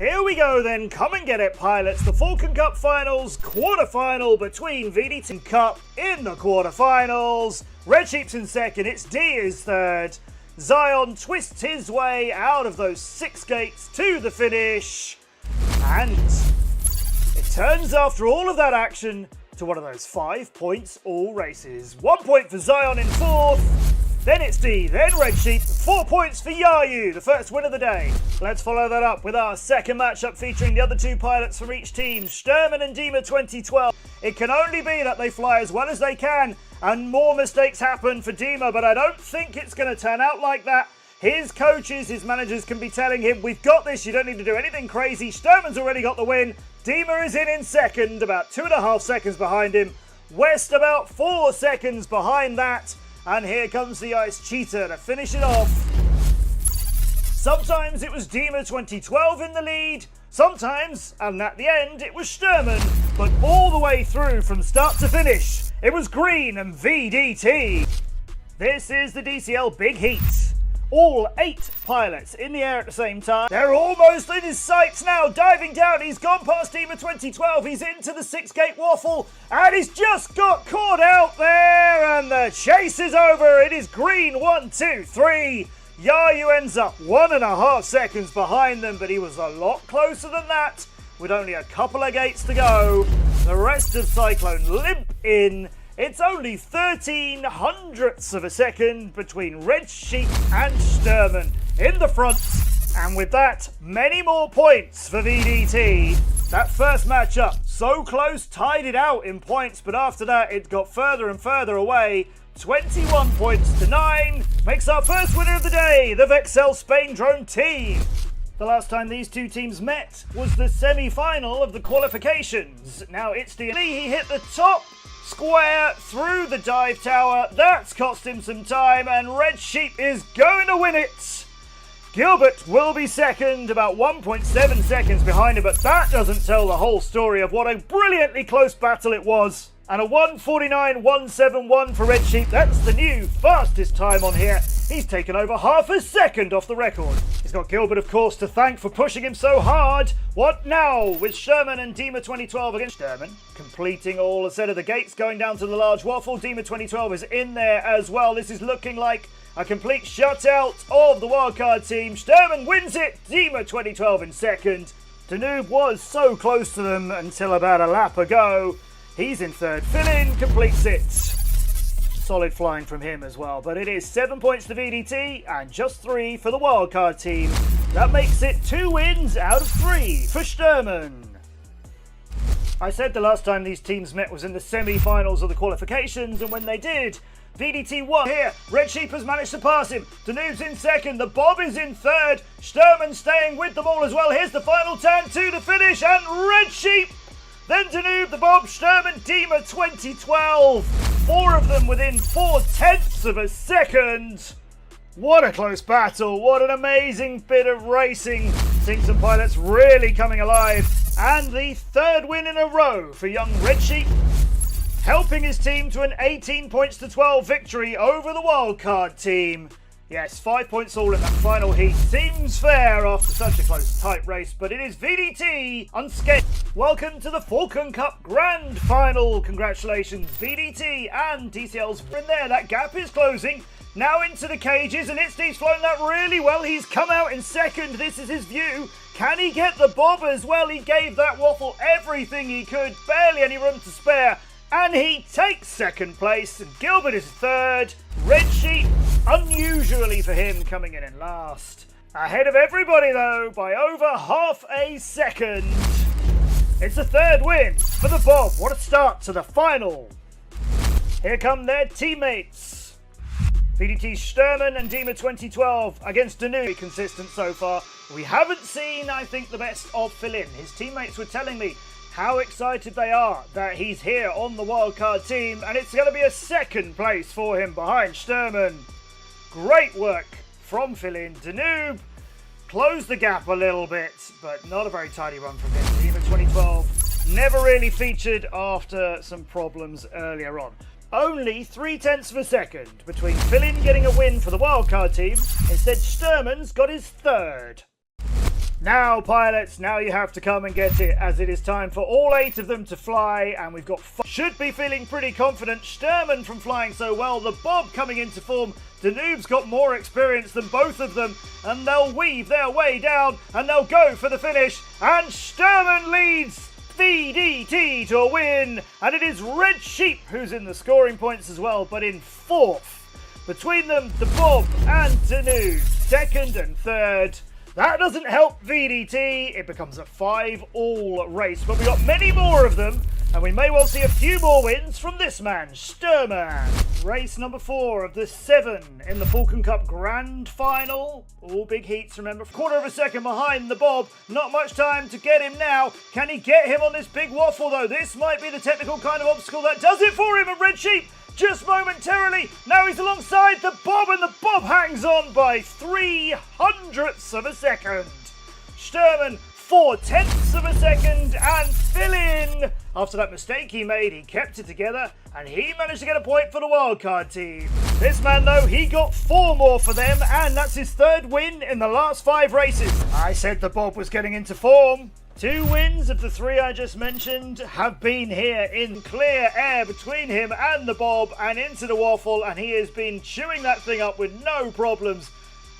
Here we go then, come and get it pilots, the Falcon Cup finals, quarter-final between VDT and Cup in the quarter-finals. Red Sheep's in second, it's D is third. Zion twists his way out of those 6 gates to the finish. And it turns after all of that action to one of those 5 points all races. 1 point for Zion in fourth. Then it's D, then Red Sheep, 4 points for Yayu, the first win of the day. Let's follow that up with our second matchup featuring the other 2 pilots from each team, Sturman and Dima 2012. It can only be that they fly as well as they can, and more mistakes happen for Dima, but I don't think it's going to turn out like that. His coaches, his managers can be telling him, we've got this, you don't need to do anything crazy. Sturman's already got the win. Dima is in second, about 2.5 seconds behind him. West about 4 seconds behind that. And here comes the Ice Cheetah to finish it off. Sometimes it was Dima 2012 in the lead, sometimes, and at the end, it was Sturman. But all the way through from start to finish, it was Green and VDT. This is the DCL Big Heat. All 8 pilots in the air at the same time. They're almost in his sights now, diving down. He's gone past Dima 2012. He's into the 6-gate waffle, and he's just got caught out there, and the chase is over. It is Green 1, 2, 3. Yayu ends up 1.5 seconds behind them, but he was a lot closer than that, with only a couple of gates to go. The rest of Cyclone limp in. It's only 13 hundredths of a second between Red Sheep and Sturman in the front. And with that, many more points for VDT. That first matchup, so close, tied it out in points, but after that it got further and further away. 21 points to 9 makes our first winner of the day, the Vexcel Spain Drone Team. The last time these 2 teams met was the semi-final of the qualifications. Now it's the he hit the top square through the dive tower. That's cost him some time, and Red Sheep is going to win it. Gilbert will be second, about 1.7 seconds behind him, but that doesn't tell the whole story of what a brilliantly close battle it was. And a 1:49.171 for Red Sheep. That's the new fastest time on here. He's taken over half a second off the record. He's got Gilbert, of course, to thank for pushing him so hard. What now with Sherman and Dima 2012 against Sherman, completing all a set of the gates, going down to the large waffle. Dima 2012 is in there as well. This is looking like a complete shutout of the wildcard team. Sturman wins it. Dima 2012 in second. Danube was so close to them until about a lap ago. He's in third. Philin completes it. Solid flying from him as well. But it is 7 points to VDT and just 3 for the wildcard team. That makes it 2 wins out of 3 for Sturman. I said the last time these teams met was in the semi-finals of the qualifications, and when they did, VDT won. Here, Red Sheep has managed to pass him. Danube's in second. The Bob is in third. Sturman staying with them all as well. Here's the final turn to the finish, and Red Sheep. Then Danube, the Bob, Sturman, Dima 2012. 4 of them within 4/10 of a second. What a close battle. What an amazing bit of racing. Seeing some pilots really coming alive. And the 3rd win in a row for young Red Sheep, helping his team to an 18 points to 12 victory over the wildcard team. Yes, 5 points all in that final heat. Seems fair after such a close, tight race, but it is VDT unscathed. Welcome to the Falcon Cup Grand Final. Congratulations, VDT and DCL's in there. That gap is closing. Now into the cages, and Itzy's flown that really well. He's come out in second. This is his view. Can he get the Bob as well? He gave that waffle everything he could. Barely any room to spare. And he takes second place, and Gilbert is third. Red Sheep, unusually for him, coming in last. Ahead of everybody, though, by over half a second. It's a 3rd win for the Bob. What a start to the final. Here come their teammates. VDT Sturman and Dima 2012 against Danube. Consistent so far. We haven't seen, I think, the best of Philin. His teammates were telling me how excited they are that he's here on the wildcard team, and it's going to be a 2nd place for him behind Sturman. Great work from Philin. Danube closed the gap a little bit, but not a very tidy run from him. Dima 2012 never really featured after some problems earlier on. Only 0.3 of a second between Philin getting a win for the wildcard team. Instead, Sturman's got his 3rd. Now, pilots, now you have to come and get it, as it is time for all 8 of them to fly, and we've got should be feeling pretty confident. Sturman from flying so well, the Bob coming into form. Danube's got more experience than both of them, and they'll weave their way down, and they'll go for the finish, and Sturman leads VDT to a win, and it is Red Sheep who's in the scoring points as well, but in 4th. Between them, the Bob and Danube, 2nd and 3rd. That doesn't help VDT, it becomes a 5-all race, but we got many more of them, and we may well see a few more wins from this man, Sturman. Race number 4 of the 7 in the Falcon Cup Grand Final. All big heats, remember. Quarter of a second behind the Bob, not much time to get him now. Can he get him on this big waffle though? This might be the technical kind of obstacle that does it for him, and Red Sheep just momentarily. Now he's alongside the Bob, and the Bob hangs on by 0.03 of a second. Sturman 0.4 of a second, and fill in. After that mistake he made, he kept it together, and he managed to get a point for the wildcard team. This man though, he got 4 more for them, and that's his 3rd win in the last 5 races. I said the Bob was getting into form. 2 wins of the 3 I just mentioned have been here in clear air between him and the Bob, and into the waffle, and he has been chewing that thing up with no problems.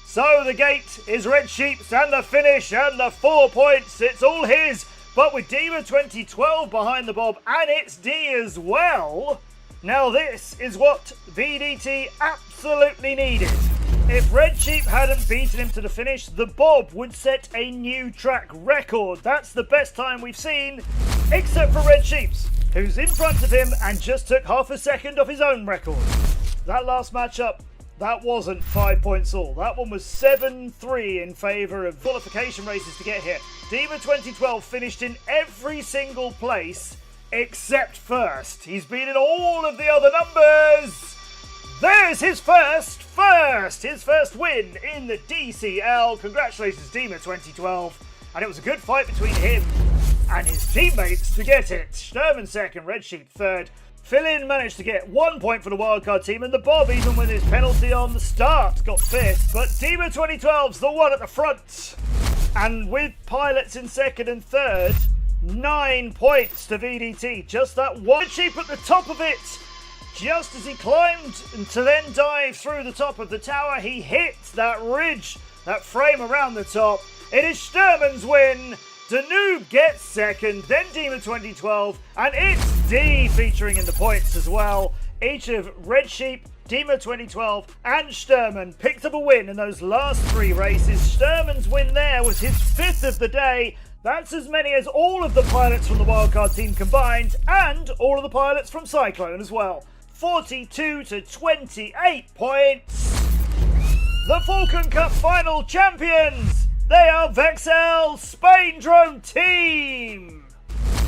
So the gate is Red Sheep's, and the finish and the 4 points, it's all his. But with Dima 2012 behind the Bob, and it's D as well. Now this is what VDT absolutely needed. If Red Sheep hadn't beaten him to the finish, the Bob would set a new track record. That's the best time we've seen, except for Red Sheep's, who's in front of him and just took half a second off his own record. That last matchup, that wasn't 5 points all. That one was 7-3 in favour of qualification races to get here. Dima 2012 finished in every single place except first. He's been in all of the other numbers. There's his first win in the DCL. Congratulations, Dima 2012. And it was a good fight between him and his teammates to get it. Sturman 2nd, Red Sheep 3rd. Fill-in managed to get 1 point for the wildcard team, and the Bob, even with his penalty on the start, got 5th. But Dima 2012's the one at the front. And with pilots in 2nd and 3rd, 9 points to VDT. Just that one. Sheep at the top of it. Just as he climbed to then dive through the top of the tower, he hit that ridge, that frame around the top. It is Sturman's win. Danube gets 2nd, then Dima 2012, and it's D featuring in the points as well. Each of Red Sheep, Dima 2012 and Sturman picked up a win in those last 3 races. Sturman's win there was his 5th of the day. That's as many as all of the pilots from the wildcard team combined, and all of the pilots from Cyclone as well. 42 to 28 points. The Falcon Cup final champions, they are Vexcel Spain Drone Team.